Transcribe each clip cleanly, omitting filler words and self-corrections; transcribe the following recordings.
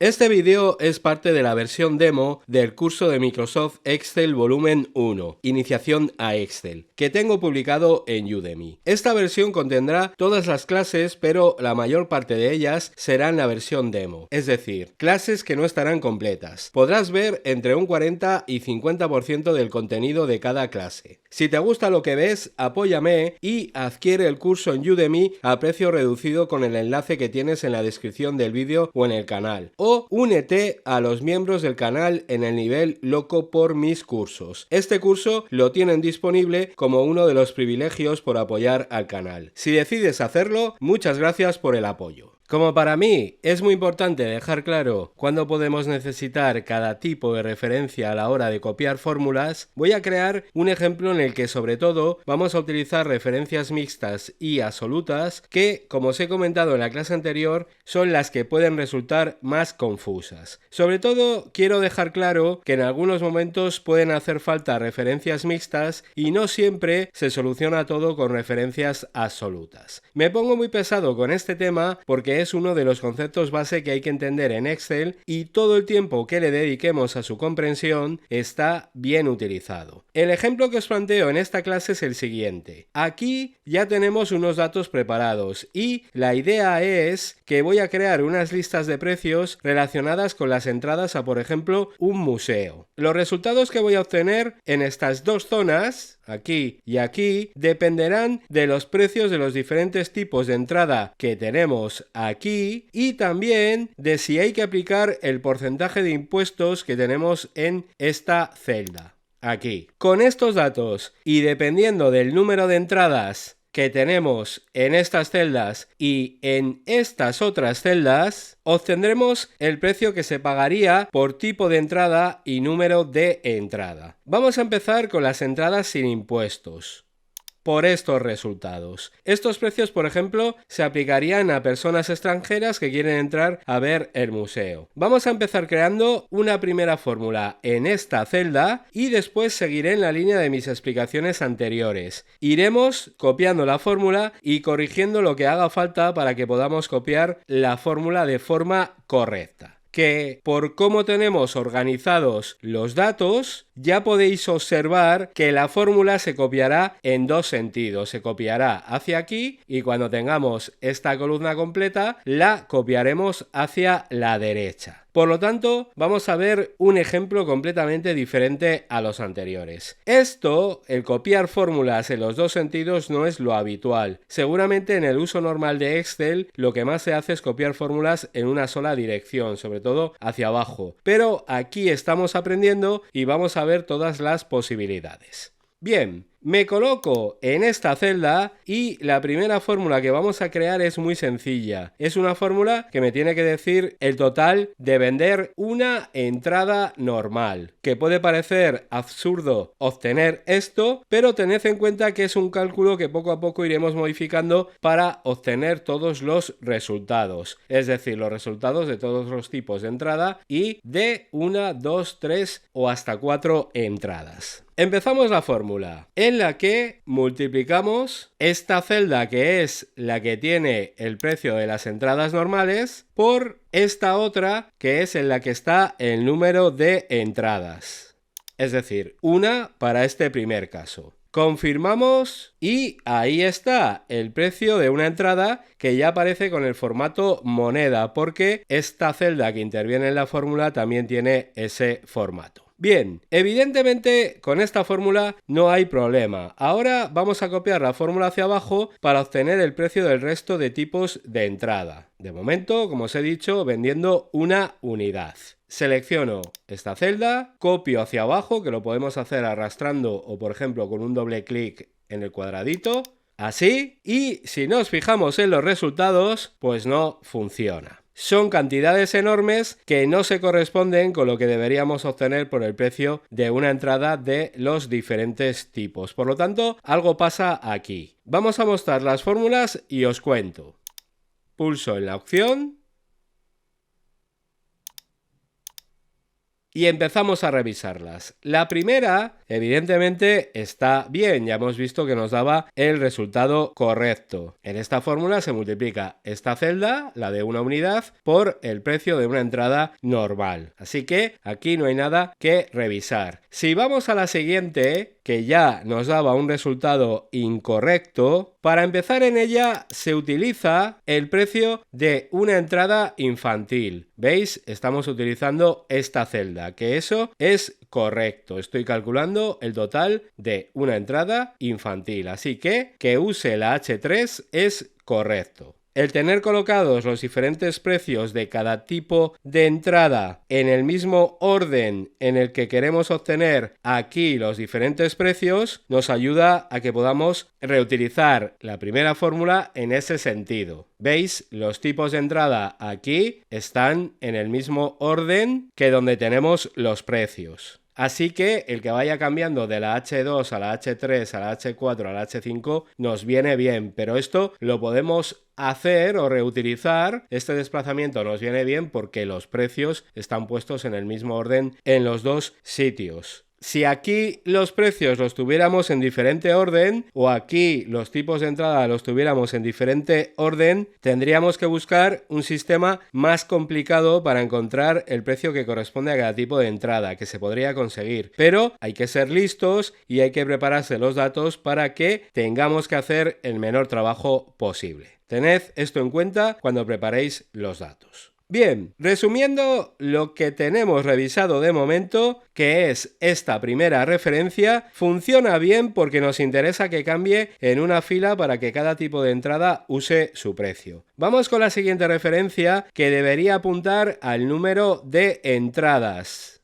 Este vídeo es parte de la versión demo del curso de Microsoft Excel Volumen 1, Iniciación a Excel, que tengo publicado en Udemy. Esta versión contendrá todas las clases, pero la mayor parte de ellas serán la versión demo, es decir, clases que no estarán completas. Podrás ver entre un 40 y 50% del contenido de cada clase. Si te gusta lo que ves, apóyame y adquiere el curso en Udemy a precio reducido con el enlace que tienes en la descripción del vídeo o en el canal. O únete a los miembros del canal en el nivel Loco por mis cursos. Este curso lo tienen disponible como uno de los privilegios por apoyar al canal. Si decides hacerlo, muchas gracias por el apoyo. Como para mí es muy importante dejar claro cuándo podemos necesitar cada tipo de referencia a la hora de copiar fórmulas, voy a crear un ejemplo en el que sobre todo vamos a utilizar referencias mixtas y absolutas que, como os he comentado en la clase anterior, son las que pueden resultar más confusas. Sobre todo quiero dejar claro que en algunos momentos pueden hacer falta referencias mixtas y no siempre se soluciona todo con referencias absolutas. Me pongo muy pesado con este tema porque es uno de los conceptos base que hay que entender en Excel y todo el tiempo que le dediquemos a su comprensión está bien utilizado. El ejemplo que os planteo en esta clase es el siguiente. Aquí ya tenemos unos datos preparados y la idea es que voy a crear unas listas de precios relacionadas con las entradas a, por ejemplo, un museo. Los resultados que voy a obtener en estas dos zonas, aquí y aquí, dependerán de los precios de los diferentes tipos de entrada que tenemos aquí y también de si hay que aplicar el porcentaje de impuestos que tenemos en esta celda. Aquí. Con estos datos y dependiendo del número de entradas que tenemos en estas celdas y en estas otras celdas, obtendremos el precio que se pagaría por tipo de entrada y número de entrada. Vamos a empezar con las entradas sin impuestos. Por estos resultados. Estos precios, por ejemplo, se aplicarían a personas extranjeras que quieren entrar a ver el museo. Vamos a empezar creando una primera fórmula en esta celda y después seguiré en la línea de mis explicaciones anteriores. Iremos copiando la fórmula y corrigiendo lo que haga falta para que podamos copiar la fórmula de forma correcta. Que por cómo tenemos organizados los datos, ya podéis observar que la fórmula se copiará en dos sentidos. Se copiará hacia aquí y cuando tengamos esta columna completa, la copiaremos hacia la derecha. Por lo tanto, vamos a ver un ejemplo completamente diferente a los anteriores. Esto, el copiar fórmulas en los dos sentidos, no es lo habitual. Seguramente en el uso normal de Excel, lo que más se hace es copiar fórmulas en una sola dirección, sobre todo hacia abajo. Pero aquí estamos aprendiendo y vamos a ver todas las posibilidades. Bien, me coloco en esta celda y la primera fórmula que vamos a crear es muy sencilla. Es una fórmula que me tiene que decir el total de vender una entrada normal. Que puede parecer absurdo obtener esto, pero tened en cuenta que es un cálculo que poco a poco iremos modificando para obtener todos los resultados. Es decir, los resultados de todos los tipos de entrada y de 1, 2, 3 o hasta 4 entradas. Empezamos la fórmula en la que multiplicamos esta celda que es la que tiene el precio de las entradas normales por esta otra que es en la que está el número de entradas. Es decir, una para este primer caso. Confirmamos y ahí está el precio de una entrada que ya aparece con el formato moneda porque esta celda que interviene en la fórmula también tiene ese formato. Bien, evidentemente con esta fórmula no hay problema. Ahora vamos a copiar la fórmula hacia abajo para obtener el precio del resto de tipos de entrada. De momento, como os he dicho, vendiendo una unidad. Selecciono esta celda, copio hacia abajo, que lo podemos hacer arrastrando o por ejemplo con un doble clic en el cuadradito, así, y si nos fijamos en los resultados, pues no funciona. Son cantidades enormes que no se corresponden con lo que deberíamos obtener por el precio de una entrada de los diferentes tipos. Por lo tanto, algo pasa aquí. Vamos a mostrar las fórmulas y os cuento. Pulso en la opción y empezamos a revisarlas. La primera, evidentemente, está bien, ya hemos visto que nos daba el resultado correcto. En esta fórmula se multiplica esta celda, la de una unidad, por el precio de una entrada normal. Así que aquí no hay nada que revisar. Si vamos a la siguiente, que ya nos daba un resultado incorrecto, para empezar en ella se utiliza el precio de una entrada infantil. ¿Veis? Estamos utilizando esta celda, que eso es correcto. Estoy calculando el total de una entrada infantil, así que use la H3 es correcto. El tener colocados los diferentes precios de cada tipo de entrada en el mismo orden en el que queremos obtener aquí los diferentes precios nos ayuda a que podamos reutilizar la primera fórmula en ese sentido. ¿Veis? Los tipos de entrada aquí están en el mismo orden que donde tenemos los precios. Así que el que vaya cambiando de la H2 a la H3, a la H4, a la H5 nos viene bien, pero esto lo podemos hacer o reutilizar. Este desplazamiento nos viene bien porque los precios están puestos en el mismo orden en los dos sitios. Si aquí los precios los tuviéramos en diferente orden o aquí los tipos de entrada los tuviéramos en diferente orden, tendríamos que buscar un sistema más complicado para encontrar el precio que corresponde a cada tipo de entrada, que se podría conseguir. Pero hay que ser listos y hay que prepararse los datos para que tengamos que hacer el menor trabajo posible. Tened esto en cuenta cuando preparéis los datos. Bien, resumiendo lo que tenemos revisado de momento, que es esta primera referencia, funciona bien porque nos interesa que cambie en una fila para que cada tipo de entrada use su precio. Vamos con la siguiente referencia, que debería apuntar al número de entradas.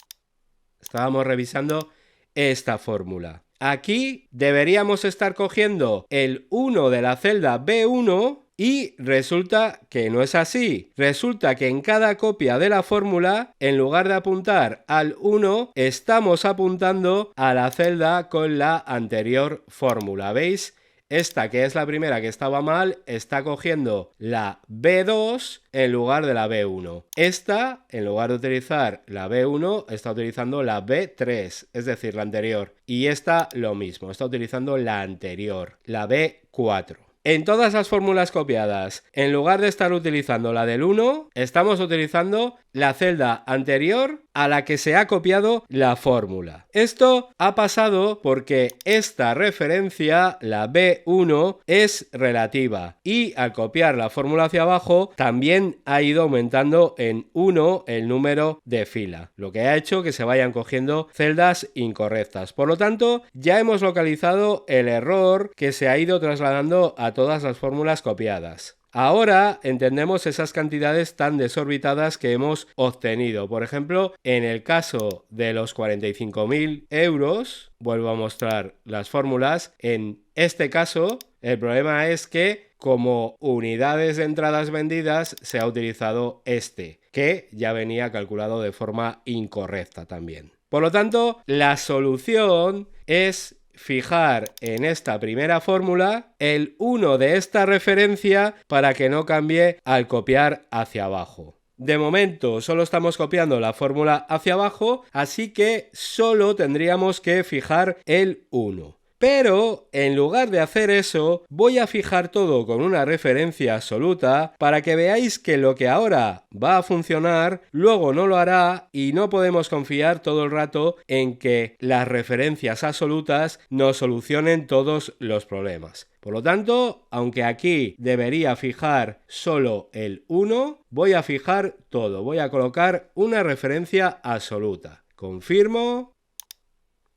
Estábamos revisando esta fórmula. Aquí deberíamos estar cogiendo el 1 de la celda B1 y resulta que no es así. Resulta que en cada copia de la fórmula, en lugar de apuntar al 1, estamos apuntando a la celda con la anterior fórmula. ¿Veis? Esta, que es la primera que estaba mal, está cogiendo la B2 en lugar de la B1. Esta, en lugar de utilizar la B1, está utilizando la B3, es decir, la anterior. Y esta lo mismo, está utilizando la anterior, la B4. En todas las fórmulas copiadas, en lugar de estar utilizando la del 1, estamos utilizando la celda anterior a la que se ha copiado la fórmula. Esto ha pasado porque esta referencia, la B1, es relativa y al copiar la fórmula hacia abajo también ha ido aumentando en 1 el número de fila, lo que ha hecho que se vayan cogiendo celdas incorrectas. Por lo tanto, ya hemos localizado el error que se ha ido trasladando a todas las fórmulas copiadas. Ahora entendemos esas cantidades tan desorbitadas que hemos obtenido. Por ejemplo, en el caso de los 45.000 euros, vuelvo a mostrar las fórmulas, en este caso el problema es que como unidades de entradas vendidas se ha utilizado este, que ya venía calculado de forma incorrecta también. Por lo tanto, la solución es fijar en esta primera fórmula el 1 de esta referencia para que no cambie al copiar hacia abajo. De momento solo estamos copiando la fórmula hacia abajo, así que solo tendríamos que fijar el 1. Pero en lugar de hacer eso, voy a fijar todo con una referencia absoluta para que veáis que lo que ahora va a funcionar, luego no lo hará y no podemos confiar todo el rato en que las referencias absolutas nos solucionen todos los problemas. Por lo tanto, aunque aquí debería fijar solo el 1, voy a fijar todo, voy a colocar una referencia absoluta. Confirmo,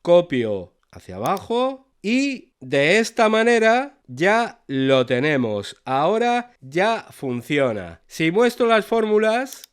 copio hacia abajo. Y de esta manera ya lo tenemos. Ahora ya funciona. Si muestro las fórmulas,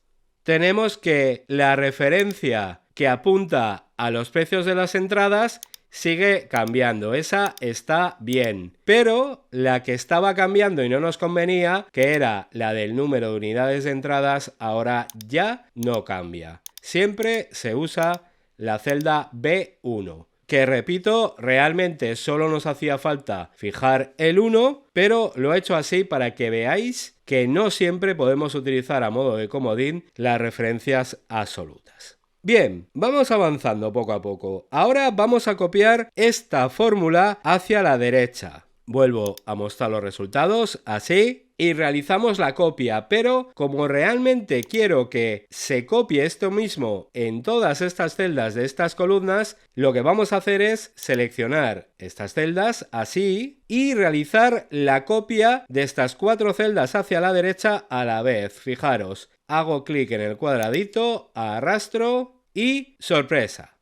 tenemos que la referencia que apunta a los precios de las entradas sigue cambiando. Esa está bien. Pero la que estaba cambiando y no nos convenía, que era la del número de unidades de entradas, ahora ya no cambia. Siempre se usa la celda B1. Que repito, realmente solo nos hacía falta fijar el 1, pero lo he hecho así para que veáis que no siempre podemos utilizar a modo de comodín las referencias absolutas. Bien, vamos avanzando poco a poco. Ahora vamos a copiar esta fórmula hacia la derecha. Vuelvo a mostrar los resultados, así, y realizamos la copia, pero como realmente quiero que se copie esto mismo en todas estas celdas de estas columnas, lo que vamos a hacer es seleccionar estas celdas, así, y realizar la copia de estas 4 celdas hacia la derecha a la vez. Fijaros, hago clic en el cuadradito, arrastro y ¡sorpresa!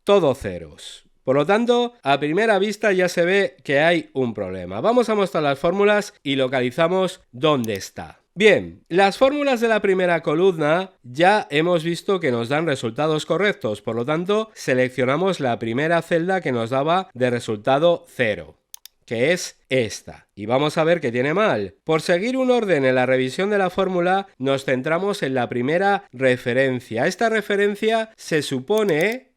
Todo ceros. Por lo tanto, a primera vista ya se ve que hay un problema. Vamos a mostrar las fórmulas y localizamos dónde está. Bien, las fórmulas de la primera columna ya hemos visto que nos dan resultados correctos, por lo tanto, seleccionamos la primera celda que nos daba de resultado 0. Que es esta. Y vamos a ver qué tiene mal. Por seguir un orden en la revisión de la fórmula, nos centramos en la primera referencia. Esta referencia se supone